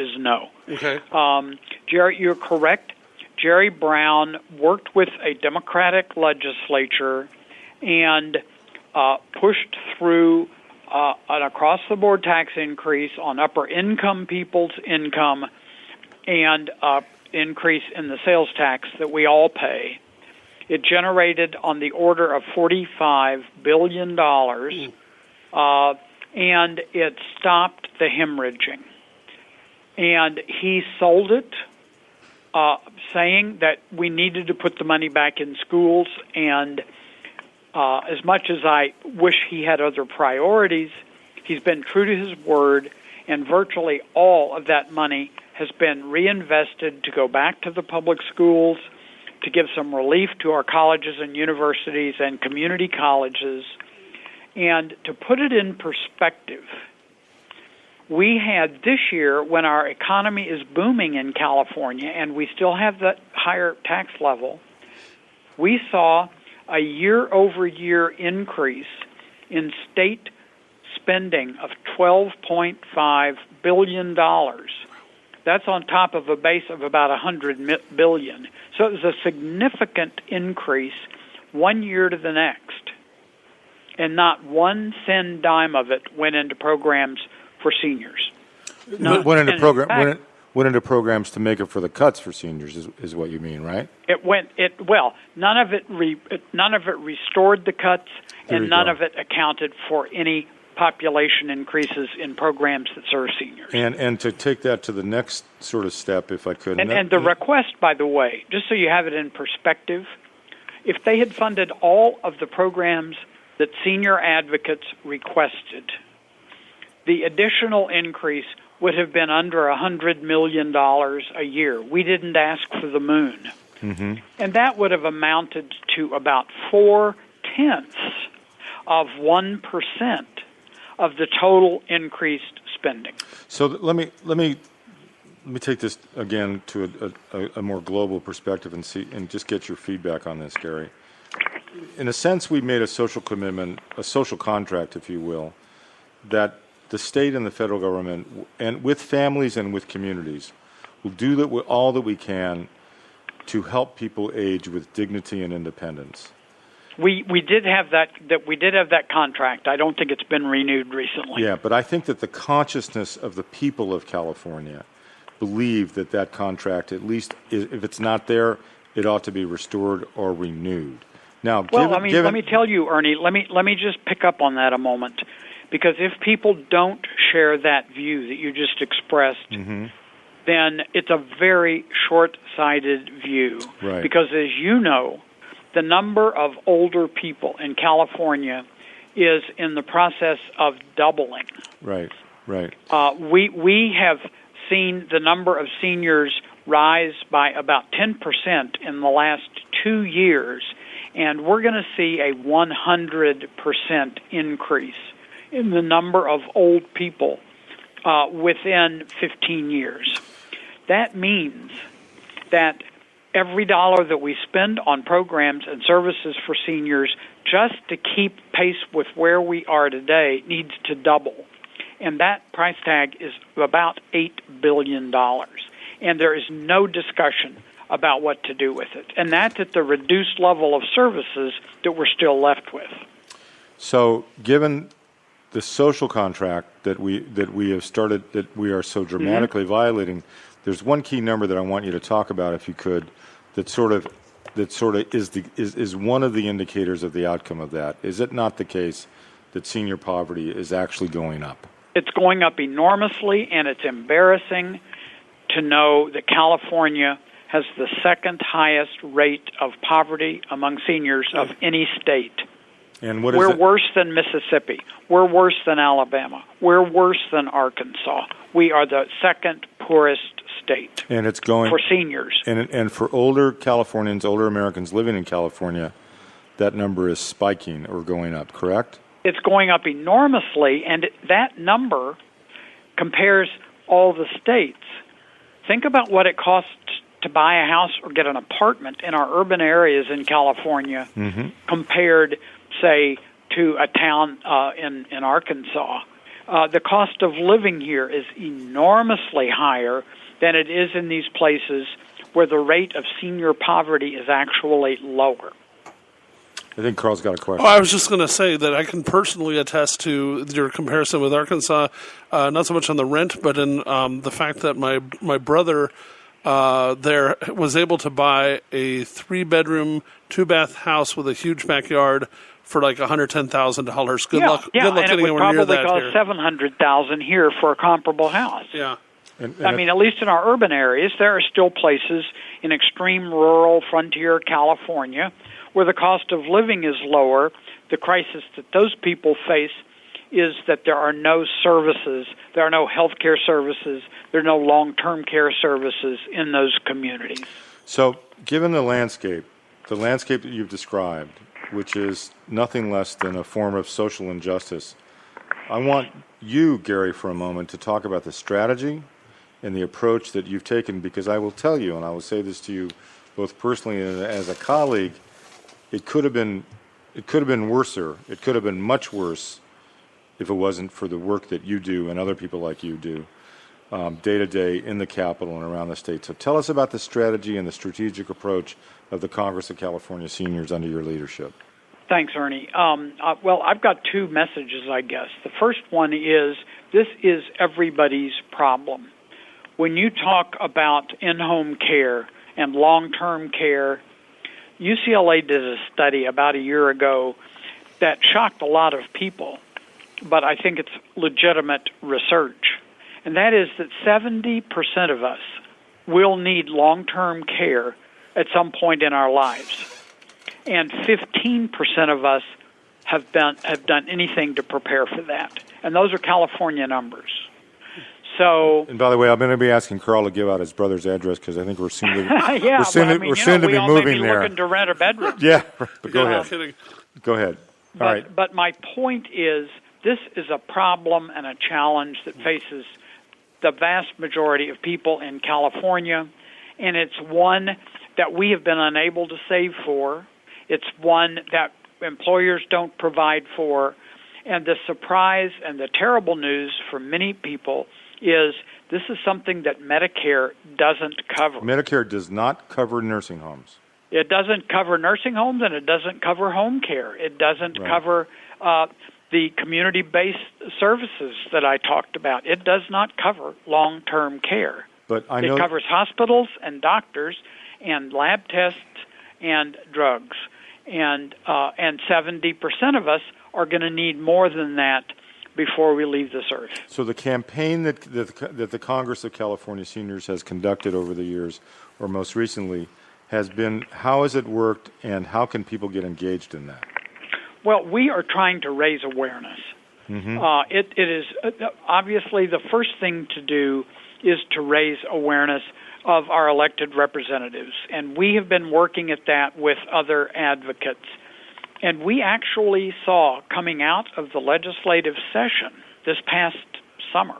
is no. Okay. Jerry, you're correct. Jerry Brown worked with a Democratic legislature and pushed through an across-the-board tax increase on upper-income people's income and increase in the sales tax that we all pay. It generated on the order of $45 billion, and it stopped the hemorrhaging. And he sold it, saying that we needed to put the money back in schools, and as much as I wish he had other priorities, he's been true to his word, and virtually all of that money has been reinvested to go back to the public schools, to give some relief to our colleges and universities and community colleges. And to put it in perspective, we had this year, when our economy is booming in California and we still have that higher tax level, we saw a year-over-year increase in state spending of $12.5 billion. That's on top of a base of about $100 billion. So it was a significant increase one year to the next. And not one thin dime of it went into programs for seniors. Went into programs to make up for the cuts for seniors, is what you mean, right? None of it restored the cuts, and none of it accounted for any population increases in programs that serve seniors. And to take that to the next sort of step, if I could. And the request, by the way, just so you have it in perspective, if they had funded all of the programs that senior advocates requested, the additional increase would have been under $100 million a year. We didn't ask for the moon. Mm-hmm. And that would have amounted to about 0.4% of the total increased spending. So let me take this again to a more global perspective and just get your feedback on this, Gary. In a sense, we made a social commitment, a social contract, if you will, that the state and the federal government, and with families and with communities, will do all that we can to help people age with dignity and independence. We did have that contract. I don't think it's been renewed recently. Yeah, but I think that the consciousness of the people of California believe that contract, at least if it's not there, it ought to be restored or renewed. Now, let me tell you, Ernie. Let me just pick up on that a moment, because if people don't share that view that you just expressed, mm-hmm. then it's a very short-sighted view. Right. Because, as you know, the number of older people in California is in the process of doubling. Right. We have seen the number of seniors rise by about 10% in the last 2 years, and we're going to see a 100% increase in the number of old people within 15 years. That means that every dollar that we spend on programs and services for seniors just to keep pace with where we are today needs to double. And that price tag is about $8 billion. And there is no discussion about what to do with it. And that's at the reduced level of services that we're still left with. So given the social contract that we have started, that we are so dramatically mm-hmm. violating, there's one key number that I want you to talk about, if you could, that sort of is one of the indicators of the outcome of that. Is it not the case that senior poverty is actually going up? It's going up enormously, and it's embarrassing to know that California has the second highest rate of poverty among seniors of any state. And what We're is worse than Mississippi. We're worse than Alabama. We're worse than Arkansas. We are the second poorest state. And it's going for seniors. And for older Californians, older Americans living in California, that number is spiking or going up, correct? It's going up enormously, and that number compares all the states. Think about what it costs to buy a house or get an apartment in our urban areas in California mm-hmm. compared, say, to a town in Arkansas. The cost of living here is enormously higher than it is in these places where the rate of senior poverty is actually lower. I think Carl's got a question. Oh, I was just going to say that I can personally attest to your comparison with Arkansas, not so much on the rent, but in the fact that my brother there was able to buy a 3-bedroom, 2-bath house with a huge backyard for like $110,000. Good luck and getting anywhere near that. It would probably cost $700,000 here for a comparable house. Yeah. I mean, at least in our urban areas, there are still places in extreme rural frontier California where the cost of living is lower. The crisis that those people face is that there are no services, there are no health care services, there are no long-term care services in those communities. So, given the landscape that you've described, which is nothing less than a form of social injustice, I want you, Gary, for a moment to talk about the strategy and the approach that you've taken, because I will tell you, and I will say this to you both personally and as a colleague, it could have been worser. It could have been much worse if it wasn't for the work that you do and other people like you do day to day in the Capitol and around the state. So tell us about the strategy and the strategic approach of the Congress of California Seniors under your leadership. Thanks, Ernie. Well, I've got two messages, I guess. The first one is this is everybody's problem. When you talk about in-home care and long-term care, UCLA did a study about a year ago that shocked a lot of people, but I think it's legitimate research. And that is that 70% of us will need long-term care at some point in our lives. And 15% of us have done anything to prepare for that. And those are California numbers. So, and by the way, I'm going to be asking Carl to give out his brother's address because I think we're soon to we're soon to be moving there. Looking to rent a bedroom. Yeah, but go ahead. Go ahead. All right. But my point is, this is a problem and a challenge that faces the vast majority of people in California, and it's one that we have been unable to save for. It's one that employers don't provide for, and the surprise and the terrible news for many people is this is something that Medicare doesn't cover. Medicare does not cover nursing homes. It doesn't cover nursing homes, and it doesn't cover home care. It doesn't cover the community-based services that I talked about. It does not cover long-term care. But I know it covers hospitals and doctors and lab tests and drugs. And 70% of us are going to need more than that before we leave this earth. So the campaign that the Congress of California Seniors has conducted over the years, or most recently, has been, how has it worked and how can people get engaged in that? Well, we are trying to raise awareness. Mm-hmm. It is obviously the first thing to do is to raise awareness of our elected representatives, and we have been working at that with other advocates. And we actually saw, coming out of the legislative session this past summer,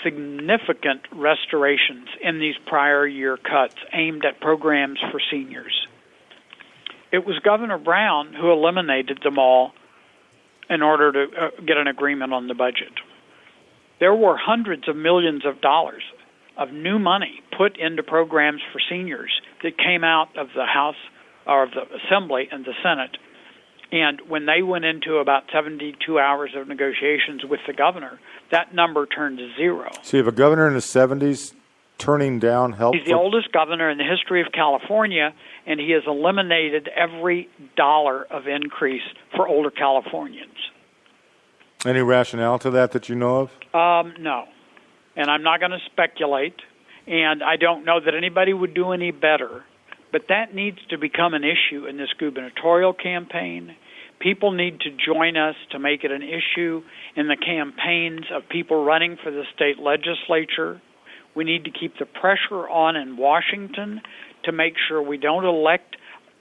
significant restorations in these prior year cuts aimed at programs for seniors. It was Governor Brown who eliminated them all in order to get an agreement on the budget. There were hundreds of millions of dollars of new money put into programs for seniors that came out of the House or of the Assembly and the Senate. And when they went into about 72 hours of negotiations with the governor, that number turned to zero. So you have a governor in his 70s turning down help? He's the oldest governor in the history of California, and he has eliminated every dollar of increase for older Californians. Any rationale to that you know of? No. And I'm not going to speculate, and I don't know that anybody would do any better. But that needs to become an issue in this gubernatorial campaign. People need to join us to make it an issue in the campaigns of people running for the state legislature. We need to keep the pressure on in Washington to make sure we don't elect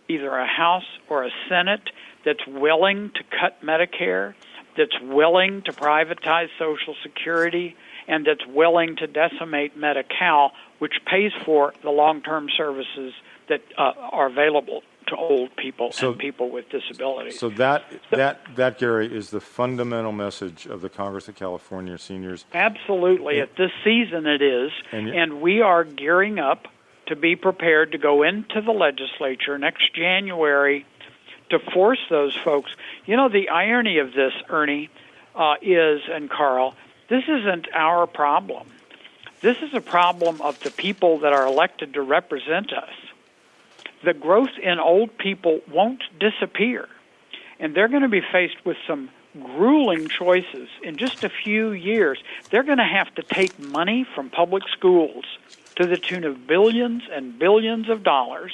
either a House or a Senate that's willing to cut Medicare, that's willing to privatize Social Security, and that's willing to decimate Medi-Cal, which pays for the long-term services that are available to old people and people with disabilities. So that, Gary, is the fundamental message of the Congress of California Seniors. Absolutely. At this season it is, and we are gearing up to be prepared to go into the legislature next January to force those folks. You know, the irony of this, Ernie, and Carl, this isn't our problem. This is a problem of the people that are elected to represent us. The growth in old people won't disappear, and they're going to be faced with some grueling choices in just a few years. They're going to have to take money from public schools to the tune of billions and billions of dollars.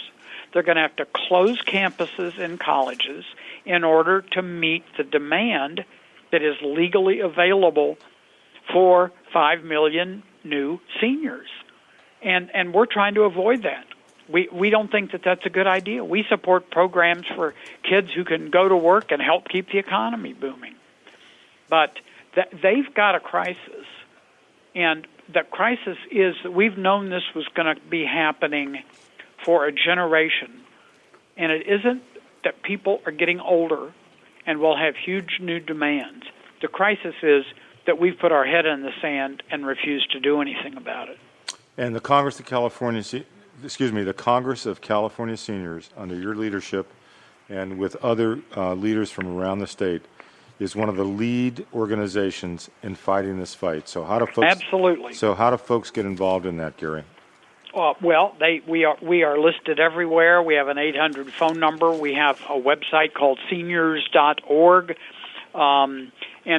They're going to have to close campuses in colleges in order to meet the demand that is legally available for 5 million new seniors. And we're trying to avoid that. We don't think that that's a good idea. We support programs for kids who can go to work and help keep the economy booming. But they've got a crisis. And the crisis is that we've known this was going to be happening for a generation. And it isn't that people are getting older and will have huge new demands. The crisis is that we've put our head in the sand and refused to do anything about it. And the Congress of California Seniors, under your leadership and with other leaders from around the state, is one of the lead organizations in fighting this fight. So how do folks Absolutely. So how do folks get involved in that, Gary? Well, we are listed everywhere. We have an 800 phone number. We have a website called seniors.org, and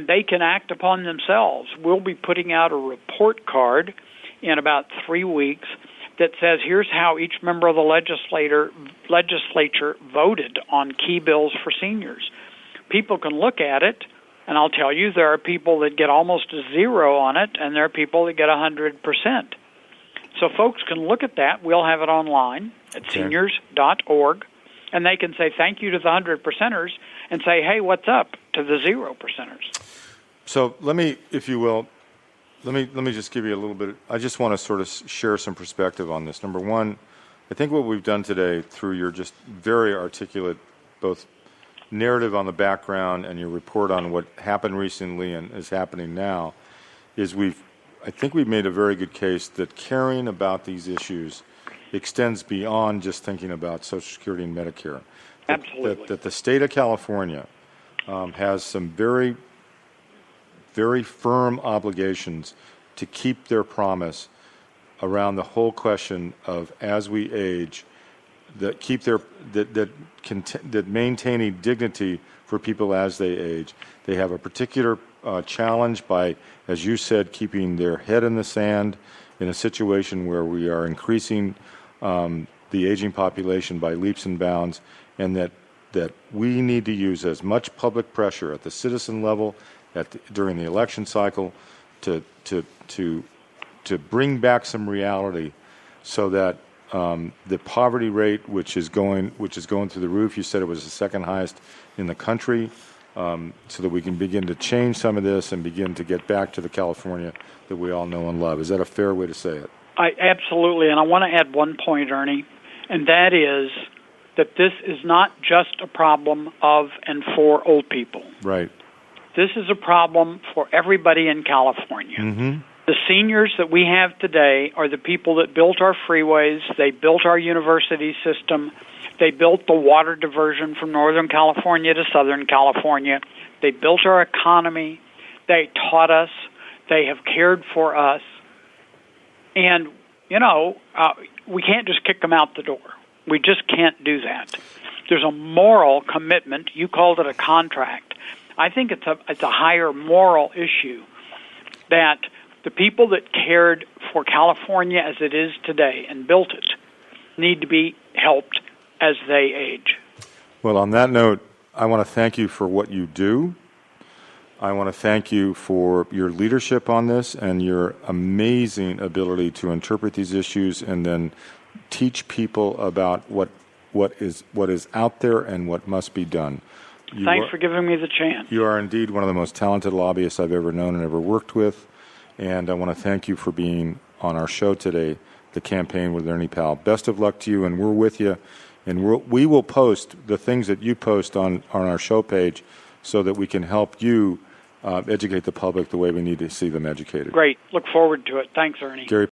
they can act upon themselves. We'll be putting out a report card in about 3 weeks that says here's how each member of the legislature voted on key bills for seniors. People can look at it, and I'll tell you, there are people that get almost a 0 on it, and there are people that get 100%. So folks can look at that. We'll have it online at seniors.org, and they can say thank you to the 100%ers and say, hey, what's up to the 0%ers? So let me, if you will, let me just give you a little bit. I just want to sort of share some perspective on this. Number one, I think what we've done today through your just very articulate both narrative on the background and your report on what happened recently and is happening now is I think we've made a very good case that caring about these issues extends beyond just thinking about Social Security and Medicare. Absolutely. That the state of California has some very, very firm obligations to keep their promise around the whole question of as we age, that maintaining dignity for people as they age. They have a particular challenge by, as you said, keeping their head in the sand in a situation where we are increasing the aging population by leaps and bounds, and that we need to use as much public pressure at the citizen level during the election cycle to bring back some reality, so that the poverty rate, which is going through the roof. You said it was the second highest in the country, so that we can begin to change some of this and begin to get back to the California that we all know and love. Is that a fair way to say it? Absolutely, and I want to add one point, Ernie, and that is that this is not just a problem of and for old people. Right. This is a problem for everybody in California. Mm-hmm. The seniors that we have today are the people that built our freeways, they built our university system, they built the water diversion from Northern California to Southern California, they built our economy, they taught us, they have cared for us, and, we can't just kick them out the door. We just can't do that. There's a moral commitment. You called it a contract. I think it's a higher moral issue that the people that cared for California as it is today and built it need to be helped as they age. Well, on that note, I want to thank you for what you do. I want to thank you for your leadership on this and your amazing ability to interpret these issues and then teach people about what is out there and what must be done. Thanks for giving me the chance. You are indeed one of the most talented lobbyists I've ever known and ever worked with. And I want to thank you for being on our show today, The Campaign with Ernie Powell. Best of luck to you, and we're with you And we will post the things that you post on our show page so that we can help you educate the public the way we need to see them educated. Great. Look forward to it. Thanks, Ernie. Gary